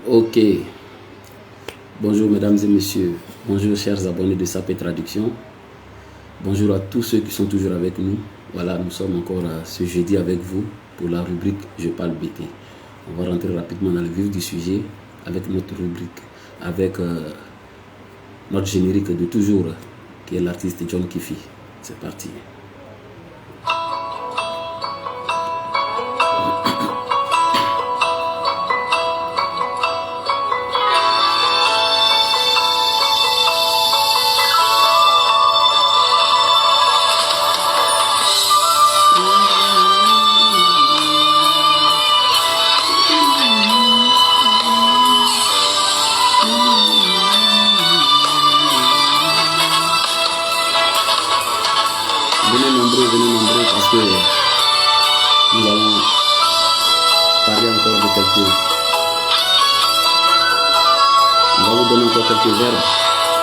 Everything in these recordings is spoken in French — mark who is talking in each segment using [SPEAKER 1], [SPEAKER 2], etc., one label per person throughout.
[SPEAKER 1] Ok. Bonjour mesdames et messieurs. Bonjour chers abonnés de SAP Traduction. Bonjour à tous ceux qui sont toujours avec nous. Voilà, nous sommes encore ce jeudi avec vous pour la rubrique Je parle BT. On va rentrer rapidement dans le vif du sujet avec notre rubrique, avec notre générique de toujours, qui est l'artiste John Kiffy. C'est parti. Venez nombreux parce que nous allons parler encore de quelques... On va vous donner encore quelques verbes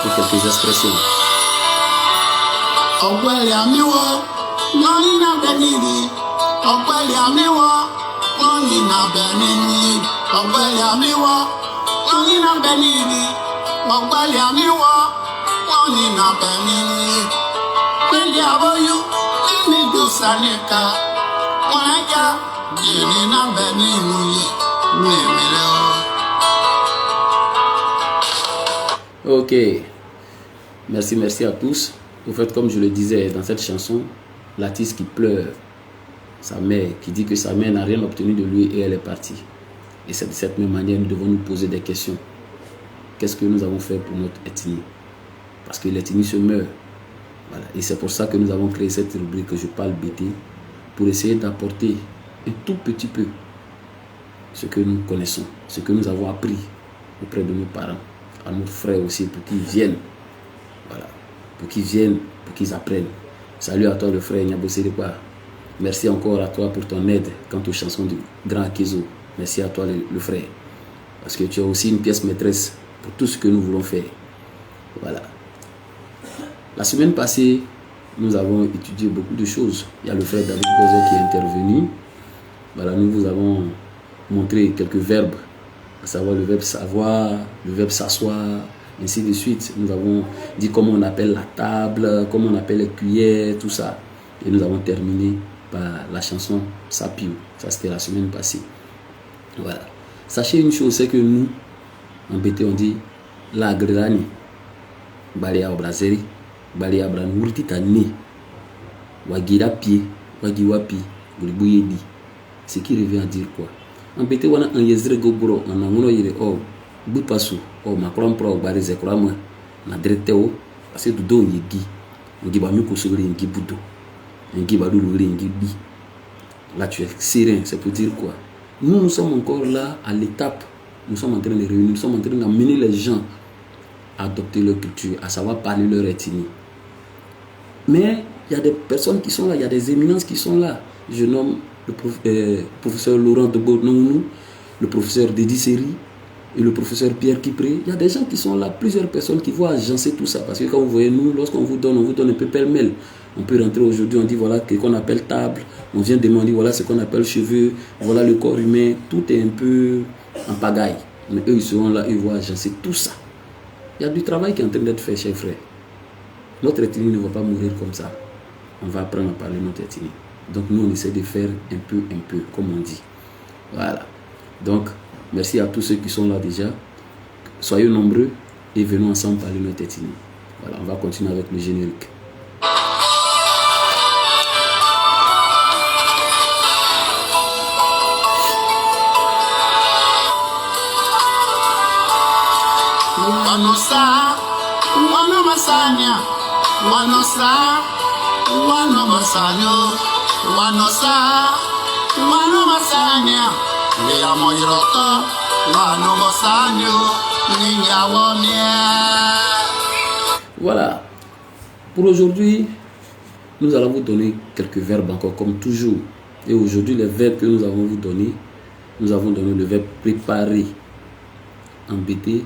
[SPEAKER 1] et quelques expressions. Ok, merci à tous. Au fait, comme je le disais dans cette chanson, l'artiste qui pleure sa mère, qui dit que sa mère n'a rien obtenu de lui et elle est partie. Et c'est de cette même manière nous devons nous poser des questions. Qu'est-ce que nous avons fait pour notre ethnie? Parce que l'ethnie se meurt. Voilà. Et c'est pour ça que nous avons créé cette rubrique que Je parle BT, pour essayer d'apporter un tout petit peu ce que nous connaissons, ce que nous avons appris auprès de nos parents, à nos frères aussi, pour qu'ils viennent. Voilà. Pour qu'ils viennent, pour qu'ils apprennent. Salut à toi le frère Nyabosé de quoi. Merci encore à toi pour ton aide quant aux chansons du grand Akizo. Merci à toi le frère. Parce que tu as aussi une pièce maîtresse pour tout ce que nous voulons faire. Voilà. La semaine passée, nous avons étudié beaucoup de choses. Il y a le frère David Bozo qui est intervenu. Voilà, nous vous avons montré quelques verbes, à savoir le verbe savoir, le verbe s'asseoir, ainsi de suite. Nous avons dit comment on appelle la table, comment on appelle les cuillères, tout ça. Et nous avons terminé par la chanson Sapiou. Ça, c'était la semaine passée. Voilà. Sachez une chose, c'est que nous, en BT, on dit la grani, Baléa Obrazeri, Baléa Branurti Tani, Wagira Pied, Wagiwapi, Gulibuyedi. Ce qui revient à dire quoi? En BT, on a un yezre gogoro, on a un yere, oh, Bupasu, oh, Macron Pro, Barize Krama, Nadreteo, parce que tout le yegi, on dit Bamuko Sogri, un gibudo, un gibadou, un gibi. Là, tu es serein, c'est pour dire quoi? Nous sommes encore là à l'étape, nous sommes en train de réunir, nous sommes en train d'amener les gens à adopter leur culture, à savoir parler leur ethnie. Mais il y a des personnes qui sont là, il y a des éminences qui sont là. Je nomme le professeur Laurent de Bournou, le professeur Dédi Seri et le professeur Pierre Kipré. Il y a des gens qui sont là, plusieurs personnes qui vont agencer tout ça. Parce que quand vous voyez nous, lorsqu'on vous donne un peu pêle-mêle. On peut rentrer aujourd'hui, on dit voilà ce qu'on appelle table, on vient demander voilà ce qu'on appelle cheveux, voilà le corps humain, tout est un peu en pagaille. Mais eux ils seront là, ils vont agencer tout ça. Il y a du travail qui est en train d'être fait, chers frères. Notre ethnie ne va pas mourir comme ça. On va apprendre à parler notre ethnie. Donc nous on essaie de faire un peu, comme on dit. Voilà. Donc merci à tous ceux qui sont là déjà. Soyez nombreux et venons ensemble parler notre ethnie. Voilà, on va continuer avec le générique.
[SPEAKER 2] Wanosa, wano masanya, wanosa, wano masanyo, wanosa, wano masanya, liya moiroko, wano masanyo, liya womie.
[SPEAKER 1] Voilà. Pour aujourd'hui, nous allons vous donner quelques verbes encore comme toujours. Et aujourd'hui, les verbes que nous avons vous donné, nous avons donné le verbe préparer. En BT,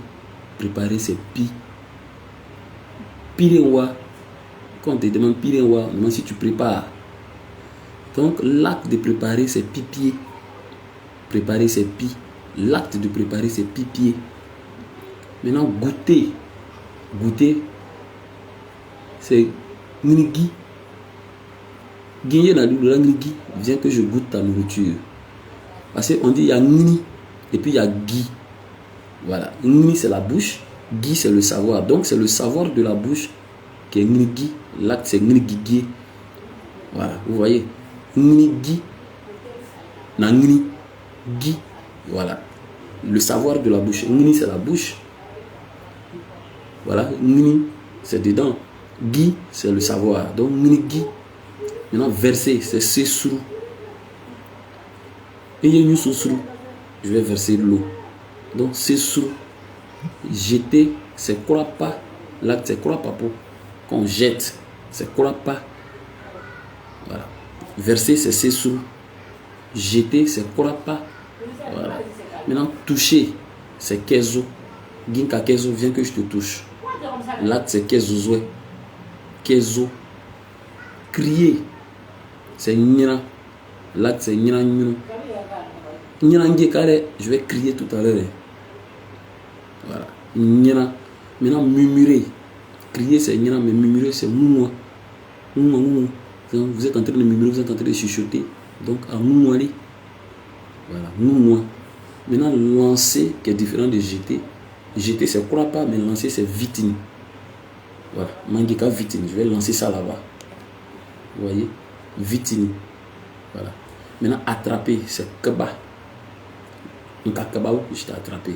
[SPEAKER 1] préparer c'est pi. Pirewa. Quand on te demande pirewa, on demande si tu prépares. Donc l'acte de préparer c'est pipier. Préparer c'est pi. L'acte de préparer, c'est pipier. Maintenant, goûter. Goûter, c'est nigi. Guigné dans le nigi, viens que je goûte ta nourriture. Parce qu'on dit il y a ni et puis il y a gui. Voilà. Ni c'est la bouche, gui c'est le savoir. Donc c'est le savoir de la bouche qui est nigi. L'acte c'est nigi. Voilà, vous voyez. Nigi. Nangni. Gui. Voilà. Le savoir de la bouche. Ni c'est la bouche. Voilà. Ni c'est dedans. Gui c'est le savoir. Donc nigi. Maintenant verser c'est sesru. Et il y a une sesru. Je vais verser l'eau. Donc sesru. Jeter c'est croire pas. L'acte c'est croire pas pour. Qu'on jette c'est croire pas. Voilà. Verser c'est sesru. Jeter c'est croire pas. Voilà. Maintenant toucher c'est kezo. Ginka kezo, viens que je te touche. L'acte c'est kezo. Kezo. Crier c'est nira. L'acte c'est nira. Nira ngekare, je vais crier tout à l'heure. Voilà. Nira. Maintenant murmurer. Crier c'est nira, mais murmurer c'est moumoua. Moumoua. Vous êtes en train de murmurer, vous êtes en train de chuchoter. Donc à moumoua. Voilà. Moumoua. Maintenant lancer qui est différent de jeter. Jeter c'est croire pas, mais lancer c'est vitine. Voilà. Mangika vitine. Je vais lancer ça là-bas. Vous voyez? Vitine. Voilà. Maintenant attraper c'est kaba. Donc à kaba, je t'ai attrapé.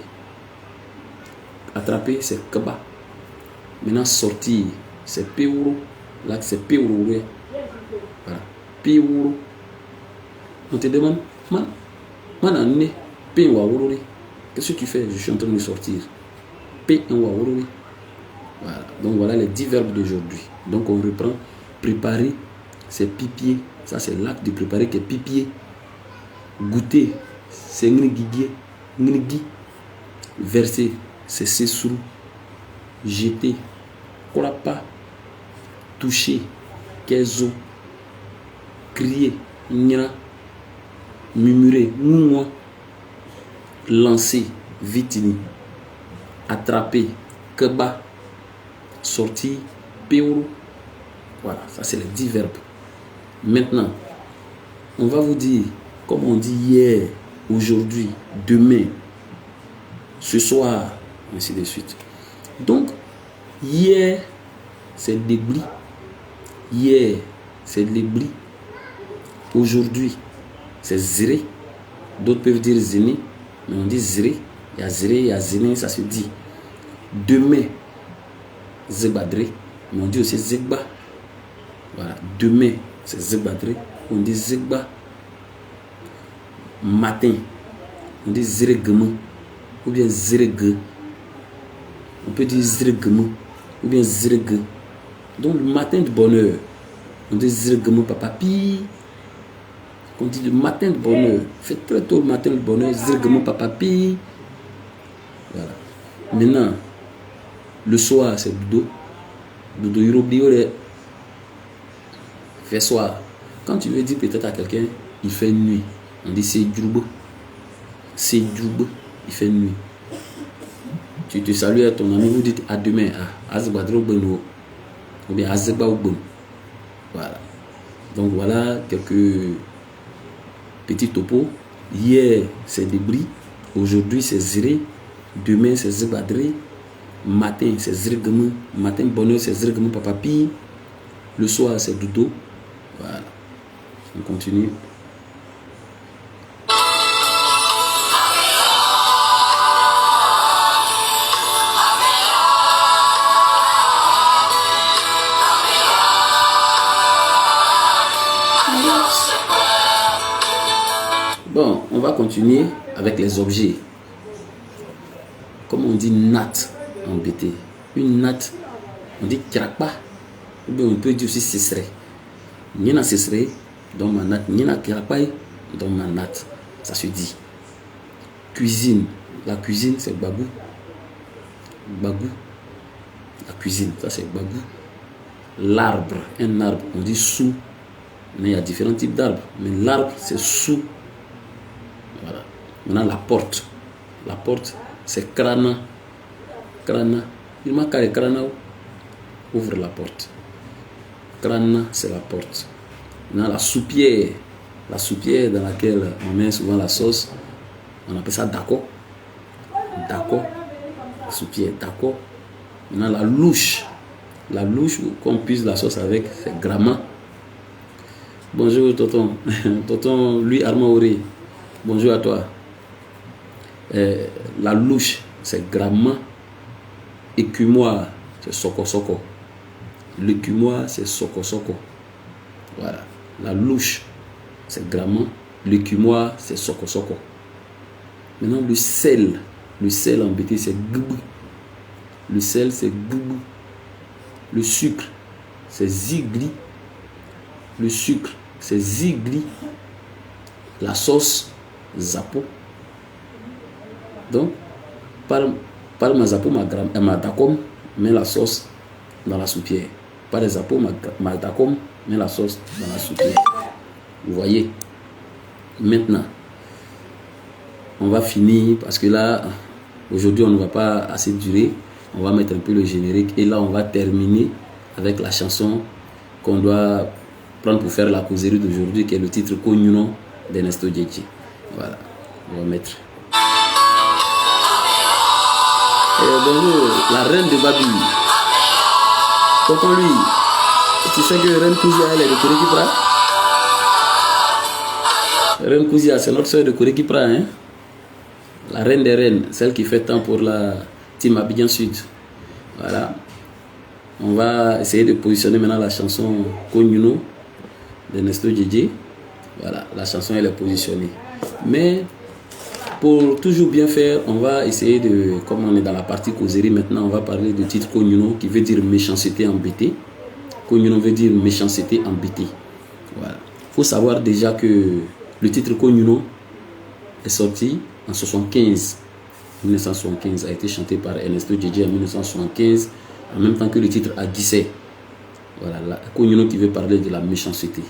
[SPEAKER 1] Attraper c'est kaba. Maintenant sortir c'est peuro. Là c'est peuro. Voilà. Peuro. On te demande, manane, pe waourori. Qu'est-ce que tu fais? Je suis en train de sortir. Pe waourori. Voilà. Donc voilà les 10 verbes d'aujourd'hui. Donc on reprend. Préparer, c'est pipier. Ça c'est l'acte de préparer qui est pipier. Goûter, c'est ngigi. Verser, c'est sesru. Jeter, kolapa. Toucher, kezo. Crier, nira. Murmurer, moumoua. Lancer, vitini. Attraper, keba. Sortir, peuro. Voilà, ça c'est les 10 verbes. Maintenant, on va vous dire, comme on dit hier, aujourd'hui, demain, ce soir, ainsi de suite. Donc, hier, c'est débris. Hier, c'est débris. Aujourd'hui, c'est zéré. D'autres peuvent dire zéné, mais on dit zéré. Il y a zéré, il y a zéné, ça se dit. Demain, zébadré, mais on dit aussi zégba. Voilà, demain, c'est zébadré, on dit zégba. Matin, on dit zérégema, ou bien zérégé. On peut dire zérégema, ou bien zérégé. Donc, le matin de bonheur, on dit zérégema papapi. On dit le matin de bonheur, fait très tôt le matin de bonheur, zérégema papapi. Voilà. Maintenant, le soir, c'est dodo. Dodo yurobio, fait soir. Quand tu veux dire peut-être à quelqu'un, il fait nuit. On dit c'est djoubou. C'est djoubou, il fait nuit. Tu te salues à ton ami, vous dites à demain, à Azbadro Beno, ou bien Azeba Oubon. Voilà. Donc voilà quelques petits topos. Hier, c'est débris. Aujourd'hui, c'est zéré. Demain, c'est zébadré. Matin, c'est zérégama. Matin, bonheur, c'est zérégama papapi. Le soir, c'est dodo. Voilà. On continue. Bon, on va continuer avec les objets. Comme on dit natte en BT. Une natte, on dit kirakpa. Ou bien on peut dire aussi cesserait. Nina cesserait dans ma natte. Nina kirakpa dans ma natte. Ça se dit. Cuisine. La cuisine, c'est babou. Babou. La cuisine, ça c'est babou. L'arbre, un arbre, on dit sous. Mais il y a différents types d'arbres. Mais l'arbre, c'est sous. Voilà. Maintenant, la porte. La porte, c'est Krana. Krana. Il m'a carré Krana. Ouvre la porte. Krana, c'est la porte. Maintenant, la soupière dans laquelle on met souvent la sauce, on appelle ça dako. Dako. Soupière, dako. Maintenant, la louche qu'on puise la sauce avec, c'est Grama. Bonjour tonton. Tonton lui Armand Auré. Bonjour à toi. La louche, c'est Grama. Écumoire, c'est Soko Soko. L'écumoire, c'est Soko Soko. Voilà. La louche, c'est Grama. L'écumoire, c'est Soko Soko. Maintenant, le sel en BT, c'est Goubou. Le sel, c'est Goubou. Le sucre, c'est Zigli. Le sucre, c'est Zigli. La sauce, Zapo. Donc, par ma Zapo, ma Dakom, met la sauce dans la soupière. Par les Zapo, ma Dakom, met la sauce dans la soupière. Vous voyez? Maintenant, on va finir parce que là, aujourd'hui, on ne va pas assez durer. On va mettre un peu le générique et là, on va terminer avec la chanson qu'on doit prendre pour faire la causerie d'aujourd'hui, qui est le titre Konyuno d'Ernesto Djedje. Voilà, on va mettre. Bonjour, la reine de Babi. Tonton lui, tu sais que Reine Kouzia, elle est de Koré-Kipra. Reine Kouzia, c'est notre soeur de Koré-Kipra, hein? La reine des reines, celle qui fait tant pour la team Abidjan Sud. Voilà. On va essayer de positionner maintenant la chanson Konyuno d'Ernesto Djedje. Voilà, la chanson elle est positionnée. Mais pour toujours bien faire, on va essayer de, comme on est dans la partie causerie maintenant, on va parler du titre Konyuno qui veut dire méchanceté en BT. Konyuno veut dire méchanceté en BT. Voilà. Il faut savoir déjà que le titre Konyuno est sorti en 1975, a été chanté par Ernesto Djedje en 1975, en même temps que le titre Adissé. Voilà, Konyuno qui veut parler de la méchanceté.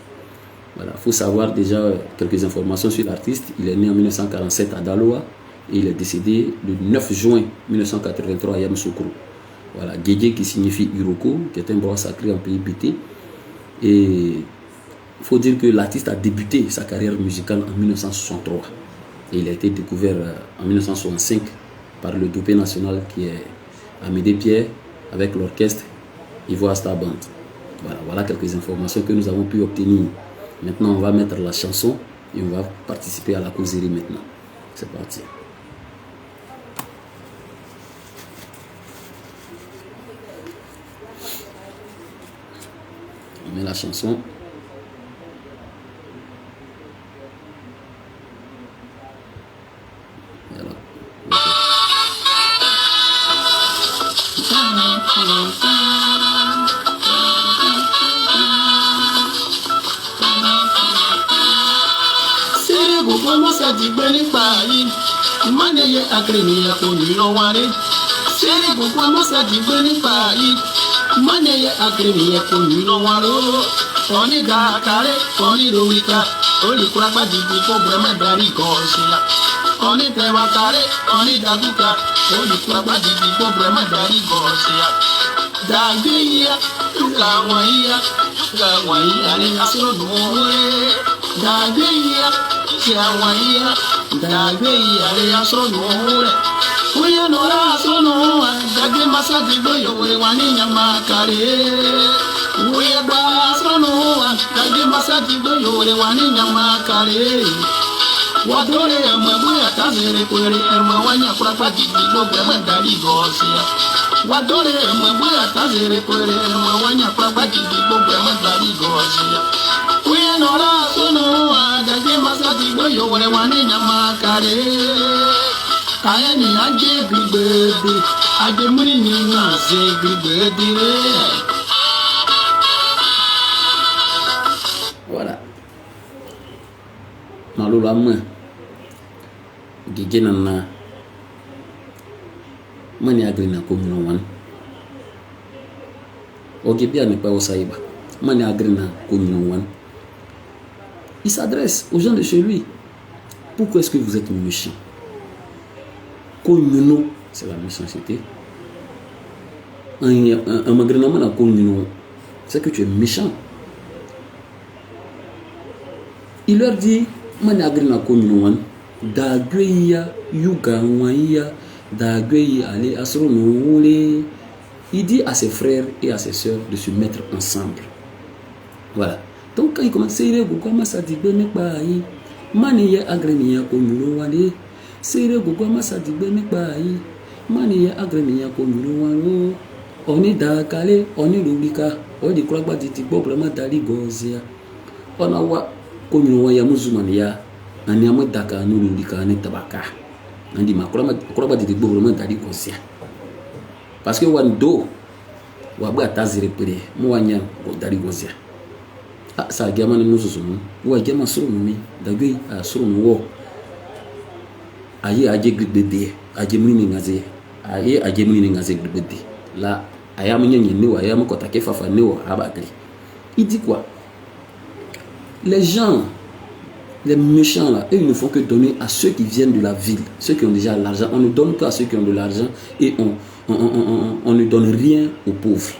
[SPEAKER 1] Voilà, il faut savoir déjà quelques informations sur l'artiste. Il est né en 1947 à Daloa et il est décédé le 9 juin 1983 à Yamoussoukro. Voilà, Djedje qui signifie Iroko, qui est un bois sacré en pays BT. Et il faut dire que l'artiste a débuté sa carrière musicale en 1963. Et il a été découvert en 1965 par le dopé national qui est Amédée Pierre avec l'orchestre Ivoire Star Band. Voilà quelques informations que nous avons pu obtenir. Maintenant, on va mettre la chanson et on va participer à la causerie maintenant. C'est parti. On met la chanson. Voilà.
[SPEAKER 2] Musa Jigbeni Payi, Maneye Agrenia Konyuno Ware. Seri Bukwa Musa Jigbeni Payi, Maneye Agrenia Konyuno Ware. Oni Dakare, Oni Ruika, Oli Kurapa Jibu Brema Dari Korsila. Oni Tewakare, Oni Daguka, Oli Kurapa Jibu Brema Dari Korsila. Dagia, Lawaya, Ni Asro Noe. Dagia, Lawaya, Ni Asro Noe. Uya Nora Asro Noe, Dagi Masa Jibu Wani Nyamakare. Uya Ba Asro Noe, Dagi Masa Jibu Wani Nyamakare. Wadore Amabuya Tazere Kwere, Ermawanya Kurapa Jibu Brema Dari Korsila. Wadore Amabuya Tazere Kwere, Ermawanya Kurapa Jibu Brema Dari Korsila. Uya Nora Asro Noe, Dagi Masa Jibu Wani Nyamakare. Ayani aje gribede, aje muri ni nase gribede.
[SPEAKER 1] Voilà. Malola main. Djedje nana. Mani agrina Konyuno wan. Ogebia n'est pas au Saïba. Mani agrina Konyuno wan. Il s'adresse aux gens de chez lui. Pourquoi est-ce que vous êtes méchants? c'est la méchanceté. C'est que tu es méchant. Il leur dit, il dit à ses frères et à ses sœurs de se mettre ensemble. Voilà. Donc quand il commence, on est d'accord, on est l'obliga, on est quoi de type vraiment dali gozia. On a wa komuno ya muzumania, on est à Dakar, nous l'obliga, on est tabaka. On dit ma quoi de type vraiment dali gozia. Parce que wando wabwa tazire pere, mwanya dali gozia. Ah ça gamin nous zumu, ou gamin sur nous, d'agui à sur nous. Aye aje gribede, aje muni ngaze, aye aje muni ngaze gribede. Là, il dit quoi? Les gens, les méchants là, eux, ils ne font que donner à ceux qui viennent de la ville, ceux qui ont déjà l'argent. On ne donne qu'à ceux qui ont de l'argent et on ne donne rien aux pauvres.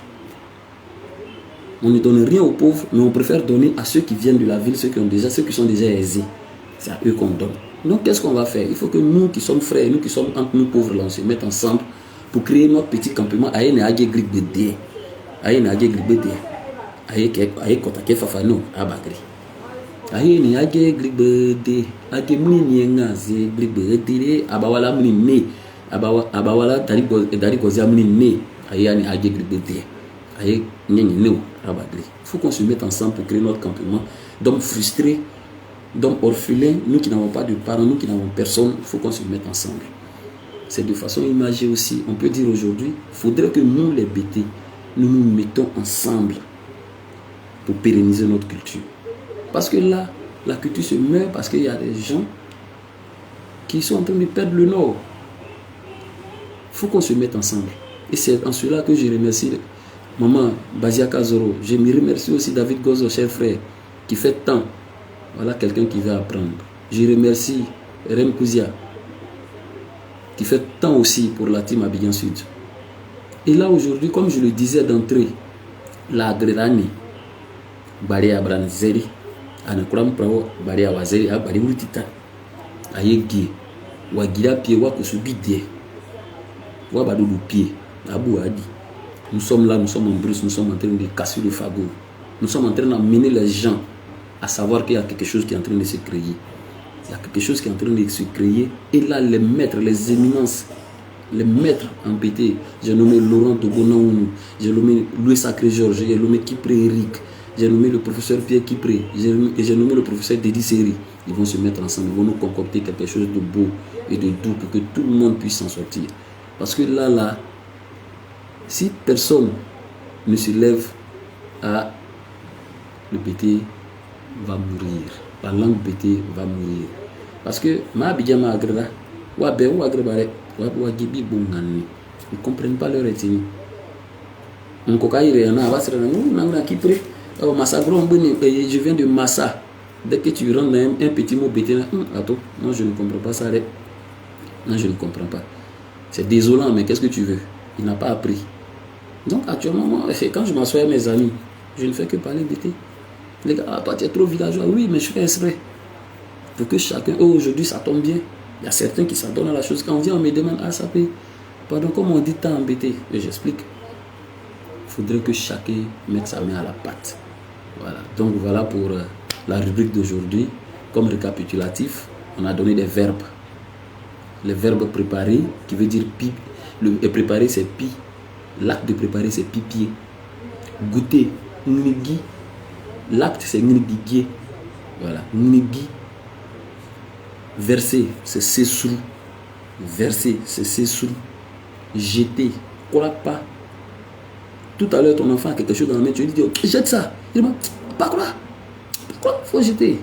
[SPEAKER 1] On ne donne rien aux pauvres, mais on préfère donner à ceux qui viennent de la ville, ceux qui sont déjà aisés. C'est à eux qu'on donne. Donc, qu'est-ce qu'on va faire? Il faut que nous qui sommes frères, nous qui sommes entre nous pauvres, là, on se mette ensemble pour créer notre petit campement. Aïe ne agé grip de dé, aïe ne agé grip de dé, aïe kotake fafano abagri, aïe ne agé grip de dé, agé muni ngaze grip de dé, abawala muni ne, abawala dari kozia muni ne, aïe ne agé grip de dé, aïe ne abagri. Il faut qu'on se mette ensemble pour créer notre campement. D'hommes frustrés, d'hommes orphelins, nous qui n'avons pas de parents, nous qui n'avons personne, il faut qu'on se mette ensemble. C'est de façon imagée aussi. On peut dire aujourd'hui, il faudrait que nous, les BT, nous nous mettons ensemble pour pérenniser notre culture. Parce que là, la culture se meurt parce qu'il y a des gens qui sont en train de perdre le nord. Il faut qu'on se mette ensemble. Et c'est en cela que je remercie Maman Baziaka Zoro. Je me remercie aussi David Gozo, cher frère, qui fait tant. Voilà quelqu'un qui veut apprendre. Je remercie Rem Kouzia, qui fait tant aussi pour la team Abidjan Sud. Et là aujourd'hui, comme je le disais d'entrée, la Grerani, Baria Branzeri, Anakram Pravo, Baria Wazeri, Bari Wultita, Ayegi, Wagira Pied, Wakosubide, Wabadou Pied, Abou Adi. Nous sommes là, nous sommes en Bruce, nous sommes en train de casser le fagot. Nous sommes en train d'amener les gens à savoir qu'il y a quelque chose qui est en train de se créer. Il y a quelque chose qui est en train de se créer. Et là, les maîtres, les éminences, les maîtres en PT, j'ai nommé Laurent Togonaounou, j'ai nommé Louis Sacré-Georges, j'ai nommé Kipré Eric, j'ai nommé le professeur Pierre Kipré, et j'ai nommé le professeur Dédi Seri. Ils vont se mettre ensemble, ils vont nous concocter quelque chose de beau et de doux pour que tout le monde puisse s'en sortir. Parce que là, si personne ne se lève, le PT va mourir. La langue PT va mourir. Parce que ma Abidjama Agreda, ils ne comprennent pas leur ethnie. Je viens de Massa. Dès que tu rentres dans un petit mot BT, attends, non, je ne comprends pas ça. Non, je ne comprends pas. C'est désolant, mais qu'est-ce que tu veux? Il n'a pas appris. Donc actuellement, moi, quand je m'assois avec mes amis, je ne fais que parler BT. Les gars, toi tu es trop villageois. Oui, mais je fais exprès. Pour que chacun, aujourd'hui ça tombe bien. Il y a certains qui s'adonnent à la chose. Quand on vient, on me demande, ça paye. Pardon, comment on dit tant embêté? Et j'explique. Il faudrait que chacun mette sa main à la pâte. Voilà. Donc voilà pour la rubrique d'aujourd'hui. Comme récapitulatif, on a donné des verbes. Les verbes préparer, qui veut dire pi. Et préparer, c'est pi. L'acte de préparer, c'est pipier. Goûter, nigi. L'acte, c'est nigi. Voilà, nigi. Verser, c'est sessou. Verser, c'est sessou. Jeter, crois pas. Tout à l'heure, ton enfant a quelque chose dans la main, tu lui dis, jette ça. Il dit, pas quoi. Pourquoi il faut jeter?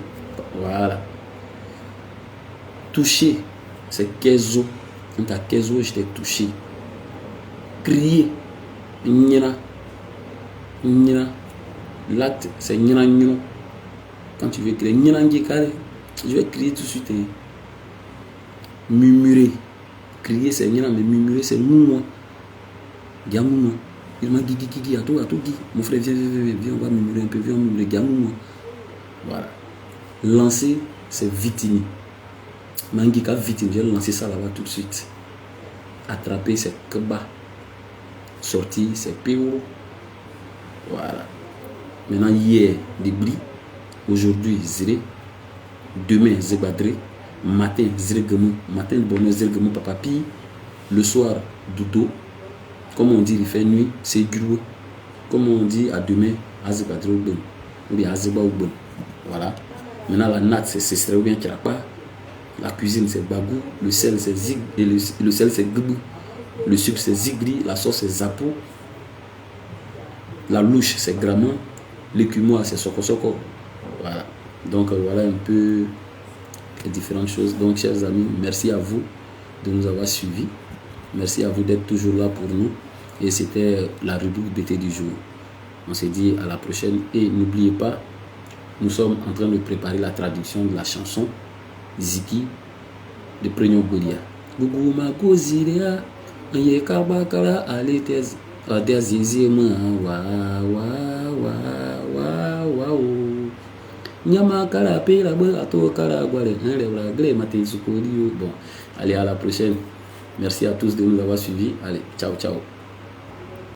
[SPEAKER 1] Voilà. Toucher, c'est kezo. Quand tu as kezo, je t'ai touché. Crier, nyina. Nyina. L'acte, c'est nyina nyino. Quand tu veux crier, nyina ngikare, je vais crier tout de suite. Murmurer, crier, c'est rien, mais murmurer, c'est nous. Gamou. Il m'a dit, Guigui, à toi, Guy. Mon frère, viens, on va murmurer un peu, viens, murmurer, Gamou. Voilà. Lancer, c'est vitini. Mangika vitini, j'ai lancé ça là-bas tout de suite. Attraper, c'est keba. Sortir, c'est péo. Voilà. Maintenant, hier, débris. Aujourd'hui, zéré. Demain, zébadré. Matin, zérgamou. Matin, bonheur, zérgamou, papapi. Le soir, dodo. Comme on dit, il fait nuit, c'est gros. Comme on dit, à demain, azébadré ou bon. Ou bien azéba ou bon. Voilà. Maintenant, la natte, c'est cestrer ou bien kirapa. La cuisine, c'est bagou. Le sel, c'est zig. Et le sel, c'est gbou. Le sucre, c'est zigri. La sauce, c'est zapo. La louche, c'est graman. L'écumoire, c'est soko. Voilà. Donc, voilà un peu les différentes choses. Donc, chers amis, merci à vous de nous avoir suivis. Merci à vous d'être toujours là pour nous. Et c'était la rubrique BT du jour. On s'est dit à la prochaine. Et n'oubliez pas, nous sommes en train de préparer la traduction de la chanson Ziki de Prénom Golia. Gougouma Gozirea, Nye Kabakara, Aletez, Adezizima, wa. Nyama Kala, Pela, Ato Kala, Guale, Bon, allez, à la prochaine. Merci à tous de nous avoir suivis. Allez, ciao.